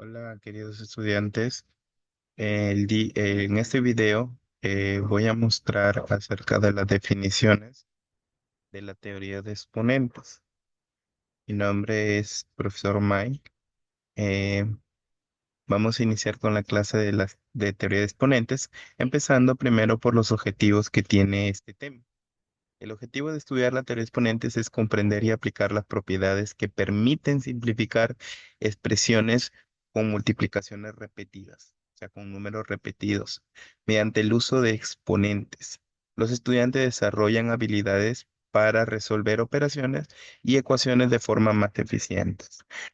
Hola, queridos estudiantes. En este video voy a mostrar acerca de las definiciones de la teoría de exponentes. Mi nombre es profesor Mike. Eh, Vamos a iniciar con la clase de teoría de exponentes, empezando primero por los objetivos que tiene este tema. El objetivo de estudiar la teoría de exponentes es comprender y aplicar las propiedades que permiten simplificar expresiones con multiplicaciones repetidas, o sea, con números repetidos, mediante el uso de exponentes. Los estudiantes desarrollan habilidades para resolver operaciones y ecuaciones de forma más eficiente.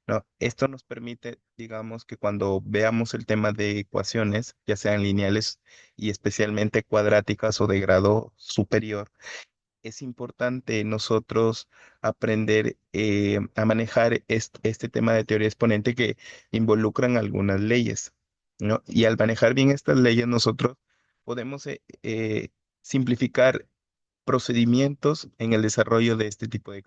¿No? Esto nos permite, digamos, que cuando veamos el tema de ecuaciones, ya sean lineales y especialmente cuadráticas o de grado superior, es importante nosotros aprender a manejar este tema de teoría exponente que involucran algunas leyes, ¿no? Y al manejar bien estas leyes, nosotros podemos simplificar procedimientos en el desarrollo de este tipo de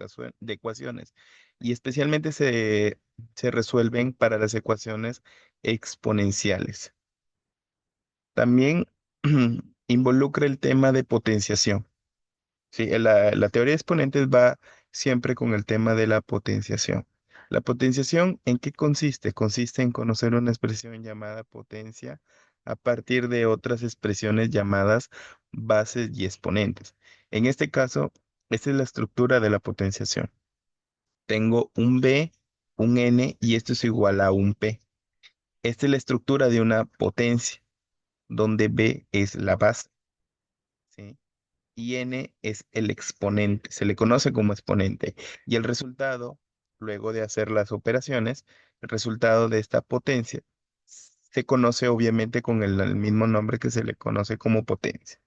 ecuaciones. Y especialmente se resuelven para las ecuaciones exponenciales. También involucra el tema de potenciación. Sí, la teoría de exponentes va siempre con el tema de la potenciación. ¿La potenciación en qué consiste? Consiste en conocer una expresión llamada potencia a partir de otras expresiones llamadas bases y exponentes. En este caso, esta es la estructura de la potenciación. Tengo un B, un N y esto es igual a un P. Esta es la estructura de una potencia, donde B es la base, ¿sí? Y n es el exponente, se le conoce como exponente. Y el resultado, luego de hacer las operaciones, el resultado de esta potencia se conoce obviamente con el mismo nombre que se le conoce como potencia.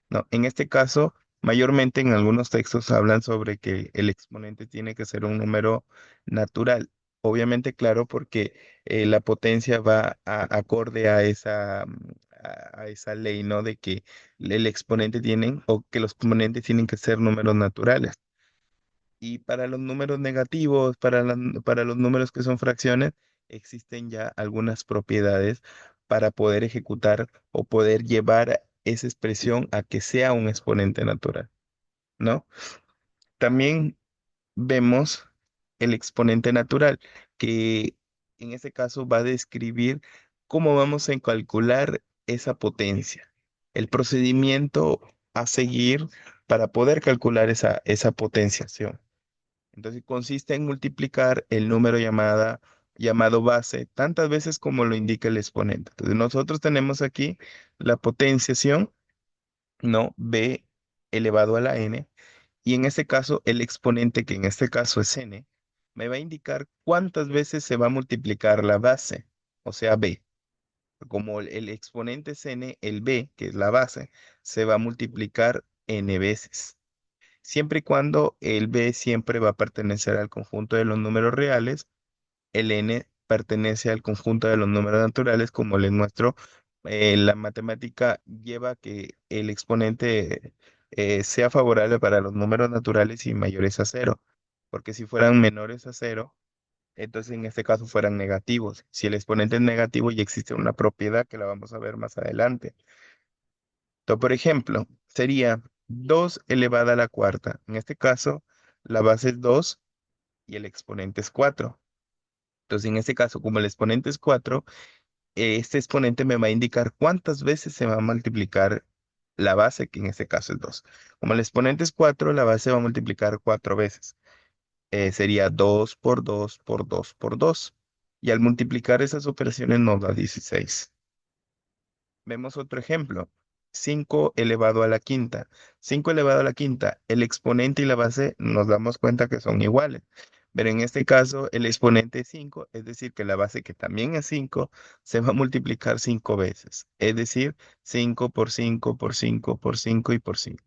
No, en este caso, mayormente en algunos textos hablan sobre que el exponente tiene que ser un número natural. Obviamente, claro, porque la potencia va acorde a a esa ley, ¿no? De que el exponente tienen o que los exponentes tienen que ser números naturales. Y para los números negativos, para los números que son fracciones, existen ya algunas propiedades para poder ejecutar o poder llevar esa expresión a que sea un exponente natural, ¿no? También vemos el exponente natural, que en este caso va a describir cómo vamos a calcular esa potencia, el procedimiento a seguir para poder calcular esa potenciación. Entonces consiste en multiplicar el número llamado base tantas veces como lo indica el exponente. Entonces nosotros tenemos aquí la potenciación, ¿no? B elevado a la n, y en este caso el exponente, que en este caso es n, me va a indicar cuántas veces se va a multiplicar la base, o sea, b. Como el exponente es n, el b, que es la base, se va a multiplicar n veces siempre y cuando el B siempre va a pertenecer al conjunto de los números reales, el N pertenece al conjunto de los números naturales, como les muestro, la matemática lleva a que el exponente sea favorable para los números naturales y mayores a cero, porque si fueran menores a cero, entonces en este caso fueran negativos. Si el exponente es negativo, ya existe una propiedad que la vamos a ver más adelante. Entonces, por ejemplo, sería 2 elevada a la cuarta. En este caso, la base es 2 y el exponente es 4. Entonces, en este caso, como el exponente es 4, este exponente me va a indicar cuántas veces se va a multiplicar la base, que en este caso es 2. Como el exponente es 4, la base va a multiplicar 4 veces. Sería 2 por 2 por 2 por 2. Y al multiplicar esas operaciones nos da 16. Vemos otro ejemplo. 5 elevado a la quinta. 5 elevado a la quinta. El exponente y la base nos damos cuenta que son iguales. Pero en este caso el exponente es 5, es decir, que la base que también es 5 se va a multiplicar 5 veces. Es decir, 5 por 5 por 5 por 5 y por 5.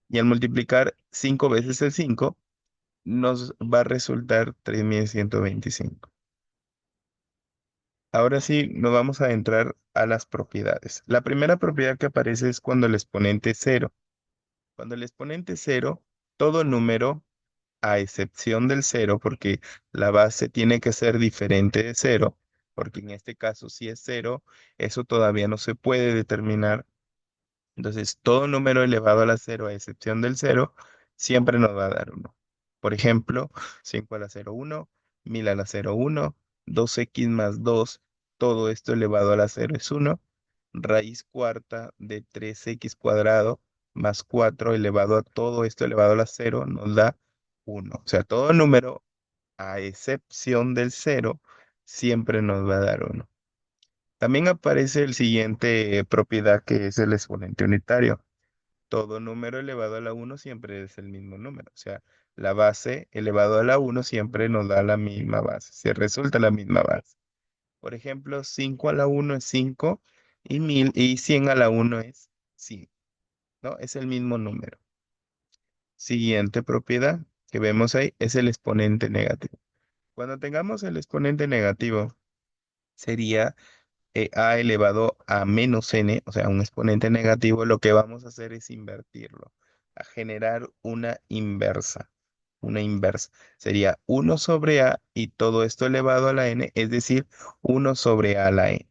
Y al multiplicar 5 veces el 5 nos va a resultar 3125. Ahora sí, nos vamos a entrar a las propiedades. La primera propiedad que aparece es cuando el exponente es cero. Cuando el exponente es cero, todo número, a excepción del cero, porque la base tiene que ser diferente de cero, porque en este caso si es cero, eso todavía no se puede determinar. Entonces, todo número elevado a la cero, a excepción del cero, siempre nos va a dar uno. Por ejemplo, 5 a la cero, uno, 1000 a la cero, uno, 2x más 2, todo esto elevado a la cero es uno. Raíz cuarta de 3x cuadrado más 4 elevado a todo esto elevado a la cero nos da uno. O sea, todo número, a excepción del cero, siempre nos va a dar uno. También aparece el siguiente propiedad que es el exponente unitario. Todo número elevado a la uno siempre es el mismo número. O sea, la base elevado a la uno siempre nos da la misma base. Se resulta la misma base. Por ejemplo, 5 a la uno es 5 y 1000 y 100 a la uno es 100, ¿no? Es el mismo número. Siguiente propiedad que vemos ahí es el exponente negativo. Cuando tengamos el exponente negativo, sería a elevado a menos n, o sea, un exponente negativo, lo que vamos a hacer es invertirlo, a generar una inversa. Una inversa sería uno sobre a y todo esto elevado a la n, es decir, uno sobre a la n,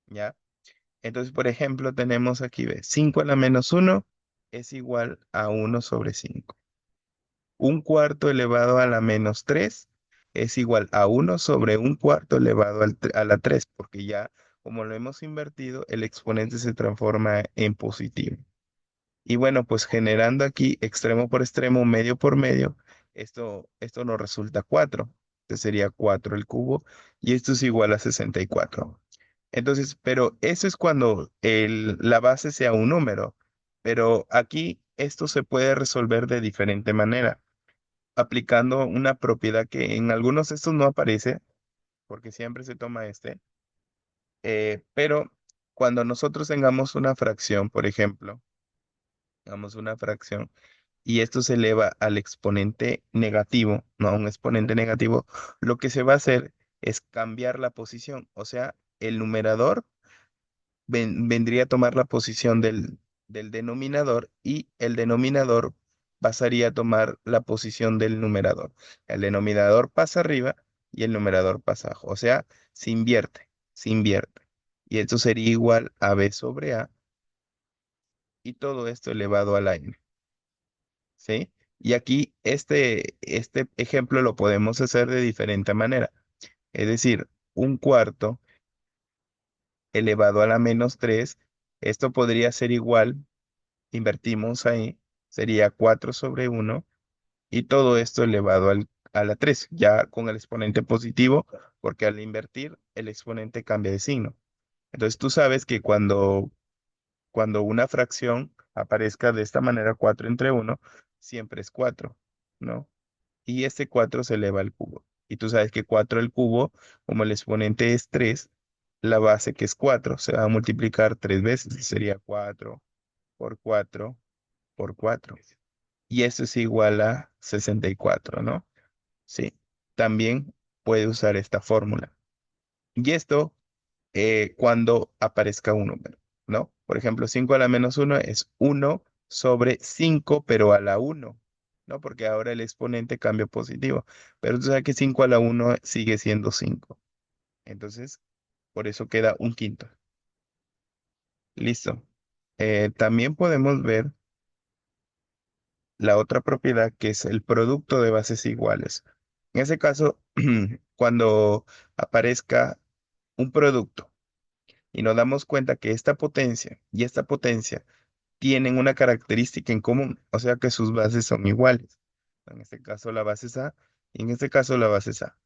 ¿ya? Entonces, por ejemplo, tenemos aquí, ve, 5 a la menos uno es igual a uno sobre 5. Un cuarto elevado a la menos 3 es igual a uno sobre un cuarto elevado a la 3, porque ya como lo hemos invertido, el exponente se transforma en positivo. Y bueno, pues generando aquí extremo por extremo, medio por medio, esto nos resulta 4. Este sería 4 el cubo y esto es igual a 64. Entonces, pero eso es cuando la base sea un número. Pero aquí esto se puede resolver de diferente manera aplicando una propiedad que en algunos de estos no aparece, porque siempre se toma pero cuando nosotros tengamos una fracción, por ejemplo, tengamos una fracción y esto se eleva al exponente negativo, no a un exponente negativo, lo que se va a hacer es cambiar la posición, o sea, el numerador vendría a tomar la posición del denominador y el denominador pasaría a tomar la posición del numerador. El denominador pasa arriba y el numerador pasa abajo. O sea, se invierte, se invierte. Y esto sería igual a b sobre a y todo esto elevado a la n. ¿Sí? Y aquí este ejemplo lo podemos hacer de diferente manera. Es decir, un cuarto elevado a la menos 3. Esto podría ser igual, invertimos ahí, sería 4 sobre uno y todo esto elevado a la 3 ya con el exponente positivo, porque al invertir el exponente cambia de signo. Entonces tú sabes que cuando una fracción aparezca de esta manera, 4 entre uno siempre es 4, ¿no? Y este 4 se eleva al cubo. Y tú sabes que 4 al cubo, como el exponente es 3, la base que es 4 se va a multiplicar 3 veces. Sería 4 por 4 por 4. Y eso es igual a 64, ¿no? Sí, también puede usar esta fórmula. Y esto cuando aparezca un número, ¿no? Por ejemplo, 5 a la menos uno es uno sobre 5 pero a la uno, ¿no? Porque ahora el exponente cambia positivo. Pero tú sabes que 5 a la uno sigue siendo 5. Entonces, por eso queda un quinto. Listo. También podemos ver la otra propiedad que es el producto de bases iguales. En ese caso, cuando aparezca un producto y nos damos cuenta que esta potencia y esta potencia tienen una característica en común, o sea que sus bases son iguales. En este caso la base es A y en este caso la base es A.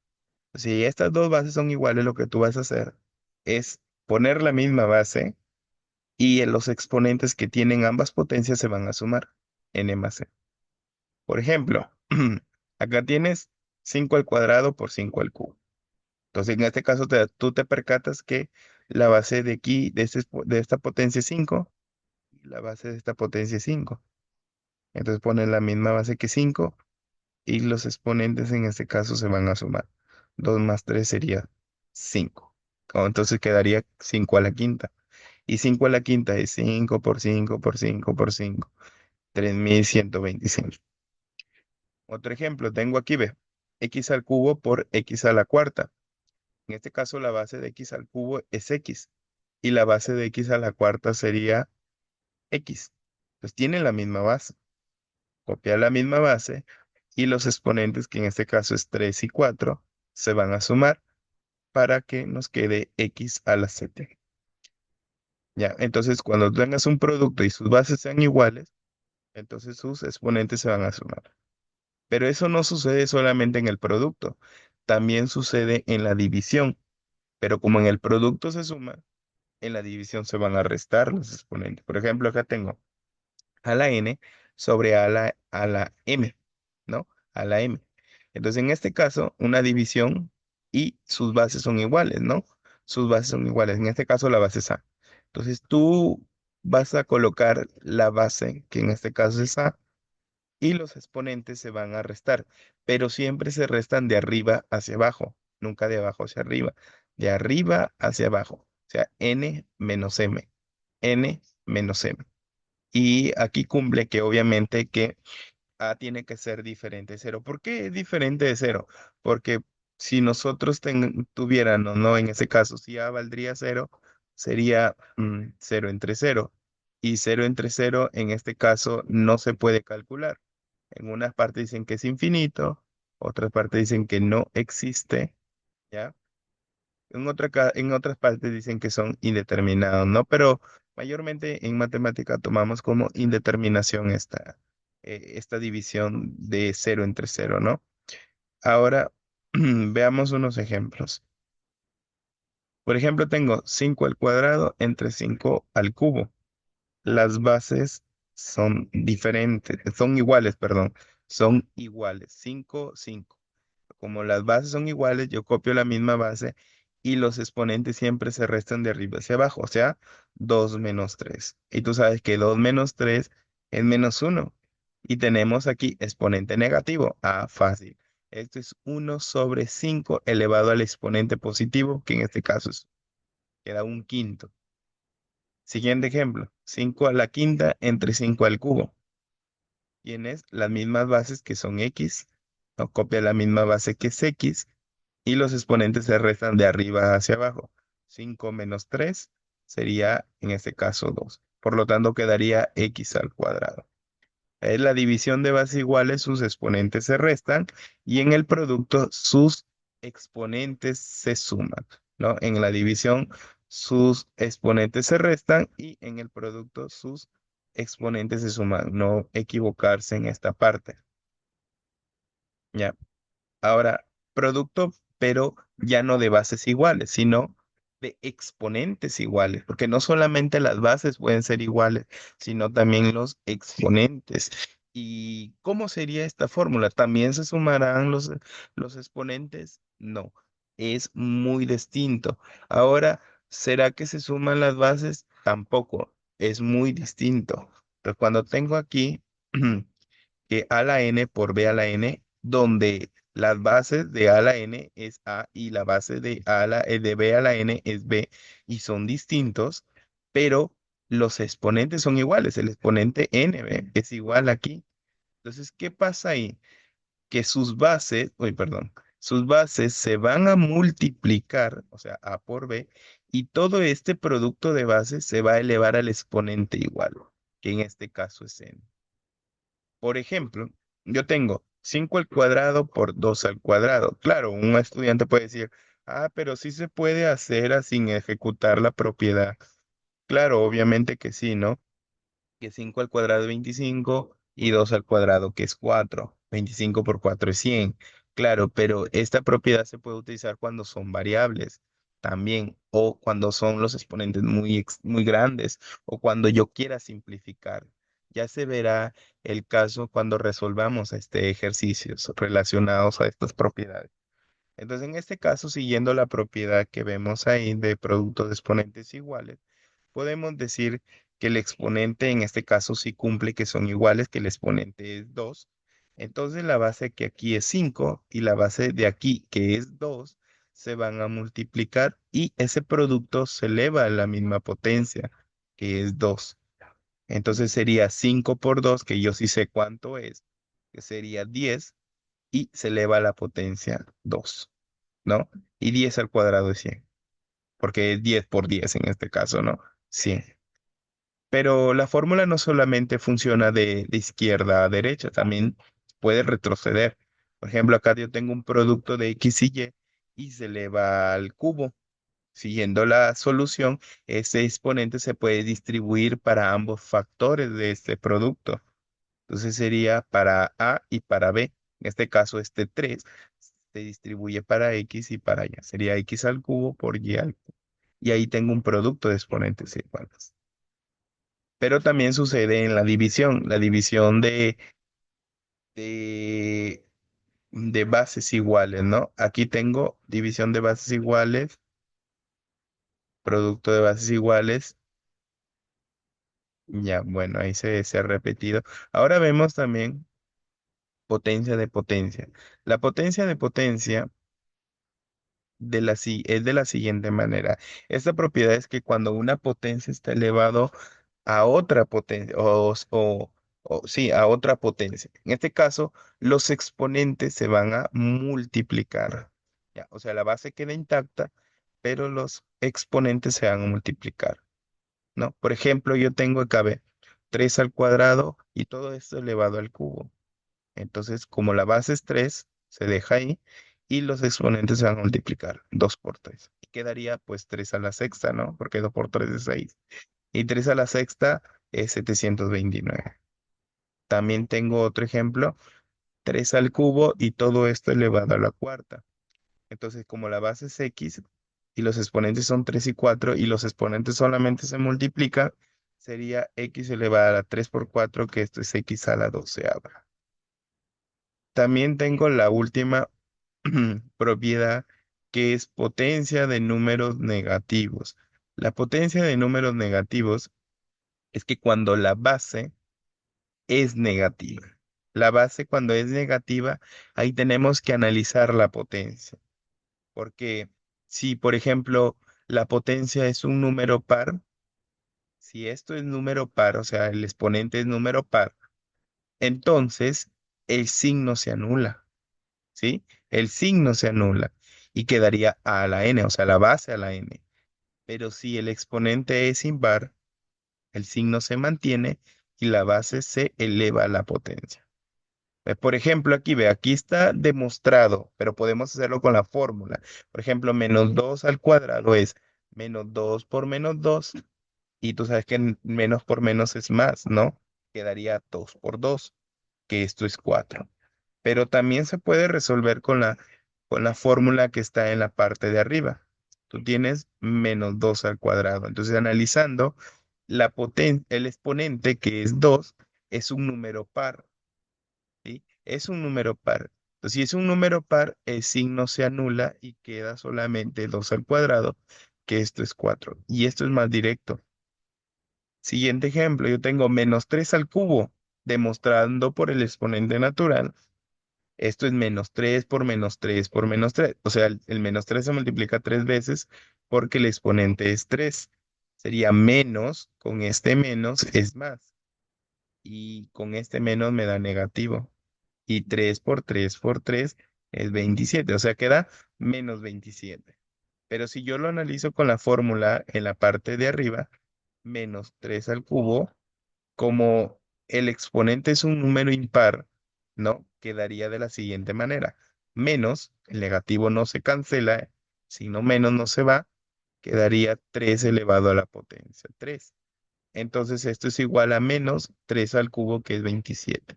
Si estas dos bases son iguales, lo que tú vas a hacer es poner la misma base y en los exponentes que tienen ambas potencias se van a sumar, n más c. Por ejemplo, acá tienes 5 al cuadrado por 5 al cubo. Entonces, en este caso, tú te percatas que la base de aquí, de esta potencia es 5 y la base de esta potencia es 5. Entonces, ponen la misma base que 5 y los exponentes en este caso se van a sumar. 2 más 3 sería 5. Entonces, quedaría 5 a la quinta. Y 5 a la quinta es 5 por 5 por 5 por 5. 3125. Otro ejemplo, tengo aquí, ve, x al cubo por x a la cuarta. En este caso, la base de x al cubo es x y la base de x a la cuarta sería x. Pues tienen la misma base. Copiar la misma base y los exponentes, que en este caso es 3 y 4 se van a sumar para que nos quede x a la 7. Ya, entonces cuando tengas un producto y sus bases sean iguales, entonces sus exponentes se van a sumar. Pero eso no sucede solamente en el producto, también sucede en la división. Pero como en el producto se suma, en la división se van a restar los exponentes. Por ejemplo, acá tengo a la n sobre a la m, ¿no? A la m. Entonces, en este caso, una división y sus bases son iguales, ¿no? Sus bases son iguales. En este caso, la base es a. Entonces, tú vas a colocar la base, que en este caso es a, y los exponentes se van a restar, pero siempre se restan de arriba hacia abajo, nunca de abajo hacia arriba, de arriba hacia abajo, o sea, n menos m, n menos m. Y aquí cumple que obviamente que A tiene que ser diferente de cero. ¿Por qué es diferente de cero? Porque si nosotros tuviéramos, ¿no? En ese caso, si A valdría cero, sería cero entre cero. Y cero entre cero, en este caso, no se puede calcular. En unas partes dicen que es infinito, otras partes dicen que no existe, ¿ya? En otras partes dicen que son indeterminados, ¿no? Pero mayormente en matemática tomamos como indeterminación esta división de cero entre cero, ¿no? Ahora veamos unos ejemplos. Por ejemplo, tengo 5 al cuadrado entre 5 al cubo. Las bases son diferentes, son iguales, perdón, son iguales. 5 5. Como las bases son iguales, yo copio la misma base y los exponentes siempre se restan de arriba hacia abajo, o sea, 2 menos 3. Y tú sabes que 2 menos 3 es menos uno. Y tenemos aquí exponente negativo. Ah, fácil. Esto es 1/5 elevado al exponente positivo, que en este caso queda un quinto. Siguiente ejemplo, 5 a la quinta entre 5 al cubo. Tienes las mismas bases que son x, o copia la misma base que es x, y los exponentes se restan de arriba hacia abajo. 5 menos 3 sería en este caso 2. Por lo tanto, quedaría x al cuadrado. Es la división de bases iguales, sus exponentes se restan y en el producto sus exponentes se suman, ¿no? En la división sus exponentes se restan y en el producto sus exponentes se suman. No equivocarse en esta parte, ¿ya? Ahora, producto, pero ya no de bases iguales, sino de exponentes iguales, porque no solamente las bases pueden ser iguales, sino también los exponentes. ¿Y cómo sería esta fórmula? ¿También se sumarán los exponentes? No, es muy distinto. Ahora, ¿será que se suman las bases? Tampoco, es muy distinto. Pero cuando tengo aquí que a la n por b a la n, donde las bases de a a la n es a y la base de b a la n es b y son distintos, pero los exponentes son iguales. El exponente n ¿ve? Es igual aquí. Entonces, ¿qué pasa ahí? Que sus bases, uy, perdón, sus bases se van a multiplicar, o sea, a por b, y todo este producto de bases se va a elevar al exponente igual, que en este caso es n. Por ejemplo, yo tengo 5 al cuadrado por 2 al cuadrado. Claro, un estudiante puede decir, ah, pero sí se puede hacer sin ejecutar la propiedad. Claro, obviamente que sí, ¿no? Que 5 al cuadrado es 25 y 2 al cuadrado que es 4. 25 por 4 es 100. Claro, pero esta propiedad se puede utilizar cuando son variables también, o cuando son los exponentes muy grandes, o cuando yo quiera simplificar. Ya se verá el caso cuando resolvamos este ejercicios relacionados a estas propiedades. Entonces, en este caso, siguiendo la propiedad que vemos ahí de productos de exponentes iguales, podemos decir que el exponente en este caso sí cumple que son iguales, que el exponente es 2. Entonces la base que aquí es 5 y la base de aquí que es 2 se van a multiplicar y ese producto se eleva a la misma potencia, que es 2. Entonces sería 5 por 2, que yo sí sé cuánto es, que sería 10 y se eleva a la potencia 2. ¿no? Y 10 al cuadrado es 100, porque es 10 por 10 en este caso, ¿no? 100. Pero la fórmula no solamente funciona de izquierda a derecha, también puede retroceder. Por ejemplo, acá yo tengo un producto de X y se eleva al cubo. Siguiendo la solución, ese exponente se puede distribuir para ambos factores de este producto. Entonces sería para A y para B. En este caso, este 3 se distribuye para X y para Y. Sería X al cubo por Y al cubo. Y ahí tengo un producto de exponentes iguales. Pero también sucede en la división de, de bases iguales, ¿no? Aquí tengo división de bases iguales, producto de bases iguales. Ya, bueno, ahí se ha repetido. Ahora vemos también potencia de potencia. La potencia de potencia es de la siguiente manera. Esta propiedad es que cuando una potencia está elevado a otra potencia, sí, a otra potencia. En este caso, los exponentes se van a multiplicar. Ya, o sea, la base queda intacta, pero los exponentes se van a multiplicar, ¿no? Por ejemplo, yo tengo acá, ve, 3 al cuadrado y todo esto elevado al cubo. Entonces, como la base es 3 se deja ahí y los exponentes se van a multiplicar 2 por 3. Y quedaría pues 3 a la sexta, ¿no? Porque 2 por 3 es 6. Y 3 a la sexta es 729. También tengo otro ejemplo, 3 al cubo y todo esto elevado a la cuarta. Entonces, como la base es x y los exponentes son 3 y 4 y los exponentes solamente se multiplican, sería x elevado a la 3 por 4, que esto es x a la doceava. También tengo la última propiedad, que es potencia de números negativos. La potencia de números negativos es que cuando la base es negativa. La base cuando es negativa, ahí tenemos que analizar la potencia. Porque si, por ejemplo, la potencia es un número par, si esto es número par, o sea, el exponente es número par, entonces el signo se anula, ¿sí? El signo se anula y quedaría a la n, o sea, la base a la n. Pero si el exponente es impar, el signo se mantiene y la base se eleva a la potencia. Por ejemplo, aquí ve, aquí está demostrado, pero podemos hacerlo con la fórmula. Por ejemplo, menos 2 al cuadrado es menos 2 por menos 2 y tú sabes que menos por menos es más, ¿no? Quedaría 2 por 2, que esto es 4. Pero también se puede resolver con la fórmula que está en la parte de arriba. Tú tienes menos 2 al cuadrado. Entonces, analizando el exponente que es 2 es un número par, ¿sí? Es un número par. Entonces, si es un número par, el signo se anula y queda solamente 2 al cuadrado, que esto es 4. Y esto es más directo. Siguiente ejemplo, yo tengo menos 3 al cubo, demostrando por el exponente natural. Esto es menos 3 por menos 3 por menos 3. O sea, el menos 3 se multiplica 3 veces porque el exponente es 3. Sería menos, con este menos es más. Y con este menos me da negativo. Y 3 por 3 por 3 es 27. O sea, queda menos 27. Pero si yo lo analizo con la fórmula en la parte de arriba, menos 3 al cubo, como el exponente es un número impar, ¿no? Quedaría de la siguiente manera. Menos, el negativo no se cancela, sino menos no se va, quedaría 3 elevado a la potencia 3. Entonces esto es igual a menos 3 al cubo, que es 27.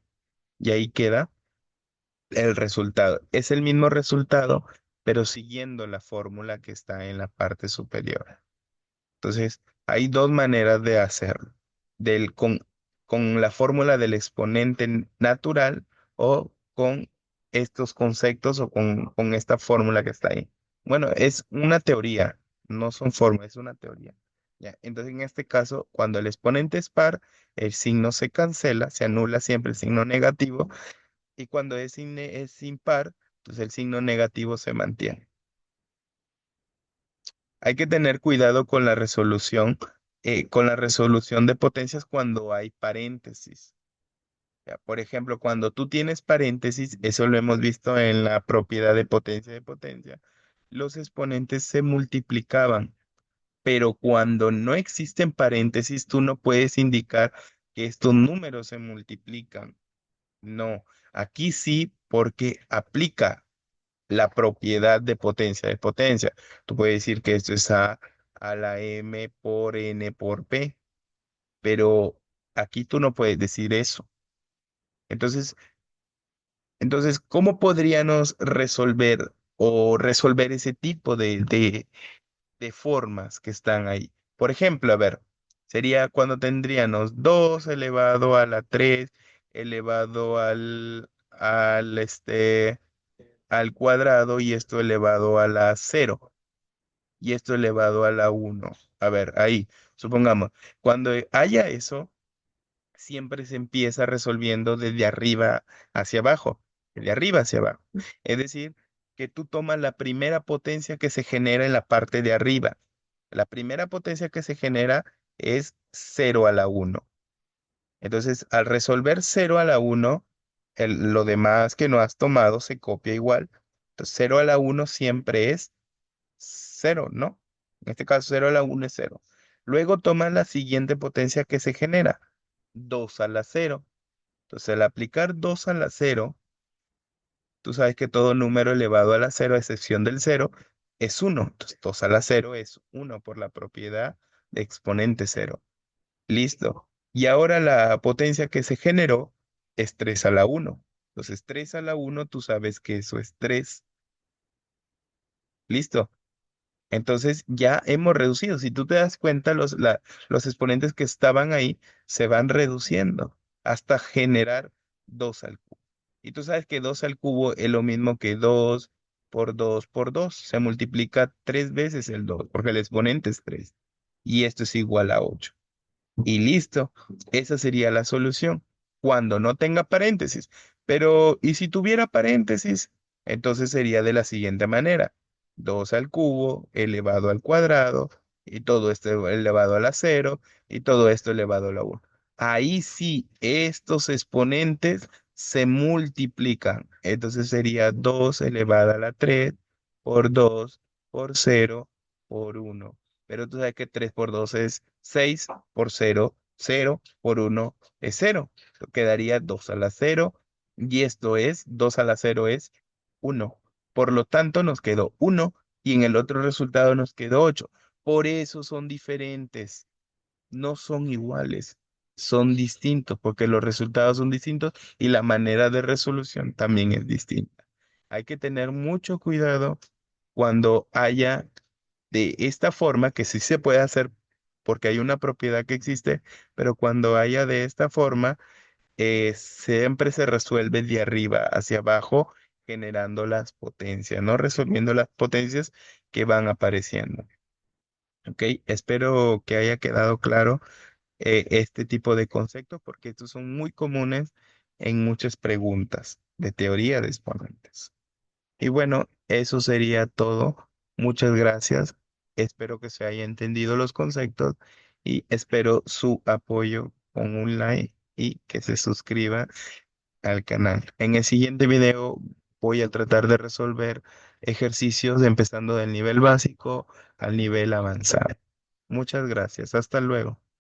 Y ahí queda el resultado. Es el mismo resultado, pero siguiendo la fórmula que está en la parte superior. Entonces, hay dos maneras de hacerlo. Del, con la fórmula del exponente natural o con estos conceptos o con esta fórmula que está ahí. Bueno, es una teoría, no son fórmulas, es una teoría. Ya, entonces, en este caso, cuando el exponente es par, el signo se cancela, se anula siempre el signo negativo, y cuando es impar, pues el signo negativo se mantiene. Hay que tener cuidado con la resolución de potencias cuando hay paréntesis. Ya, por ejemplo, cuando tú tienes paréntesis, eso lo hemos visto en la propiedad de potencia, los exponentes se multiplicaban, pero cuando no existen paréntesis, tú no puedes indicar que estos números se multiplican. No, aquí sí, porque aplica la propiedad de potencia de potencia. Tú puedes decir que esto es a la m por n por p, pero aquí tú no puedes decir eso. Entonces, ¿cómo podríamos resolver o resolver ese tipo de formas que están ahí? Por ejemplo, a ver, sería cuando tendríamos 2 elevado a la 3 elevado al cuadrado y esto elevado a la cero y esto elevado a la uno. A ver, ahí, supongamos, cuando haya eso, siempre se empieza resolviendo desde arriba hacia abajo, de arriba hacia abajo. Es decir, que tú tomas la primera potencia que se genera en la parte de arriba. La primera potencia que se genera es cero a la uno. Entonces, al resolver cero a la uno, lo demás que no has tomado se copia igual. Entonces, cero a la uno siempre es cero, ¿no? En este caso, cero a la uno es cero. Luego tomas la siguiente potencia que se genera, 2 a la cero. Entonces, al aplicar 2 a la cero, tú sabes que todo número elevado a la cero, a excepción del cero, es uno. Entonces, 2 a la cero es uno por la propiedad de exponente cero. Listo. Y ahora la potencia que se generó es 3 a la uno. Entonces, 3 a la uno, tú sabes que eso es 3. Listo. Entonces ya hemos reducido. Si tú te das cuenta, los exponentes que estaban ahí se van reduciendo hasta generar 2 al cubo. Y tú sabes que 2 al cubo es lo mismo que 2 por 2 por 2. Se multiplica 3 veces el 2 porque el exponente es 3. Y esto es igual a 8. Y listo. Esa sería la solución. Cuando no tenga paréntesis. Pero, ¿y si tuviera paréntesis? Entonces sería de la siguiente manera. 2 al cubo elevado al cuadrado y todo esto elevado a la cero y todo esto elevado a la 1. Ahí sí, estos exponentes se multiplican. Entonces sería 2 elevado a la 3 por 2 por cero por uno. Pero tú sabes que 3 por 2 es 6 por cero, cero por uno es cero. Quedaría 2 a la cero y esto es, 2 a la cero es uno. Por lo tanto, nos quedó uno y en el otro resultado nos quedó 8. Por eso son diferentes, no son iguales, son distintos porque los resultados son distintos y la manera de resolución también es distinta. Hay que tener mucho cuidado cuando haya de esta forma, que sí se puede hacer porque hay una propiedad que existe, pero cuando haya de esta forma, siempre se resuelve de arriba hacia abajo, generando las potencias, no resolviendo las potencias que van apareciendo. ¿Ok? Espero que haya quedado claro este tipo de conceptos porque estos son muy comunes en muchas preguntas de teoría de exponentes. Y bueno, eso sería todo. Muchas gracias. Espero que se haya entendido los conceptos y espero su apoyo con un like y que se suscriba al canal. En el siguiente video voy a tratar de resolver ejercicios empezando del nivel básico al nivel avanzado. Muchas gracias. Hasta luego.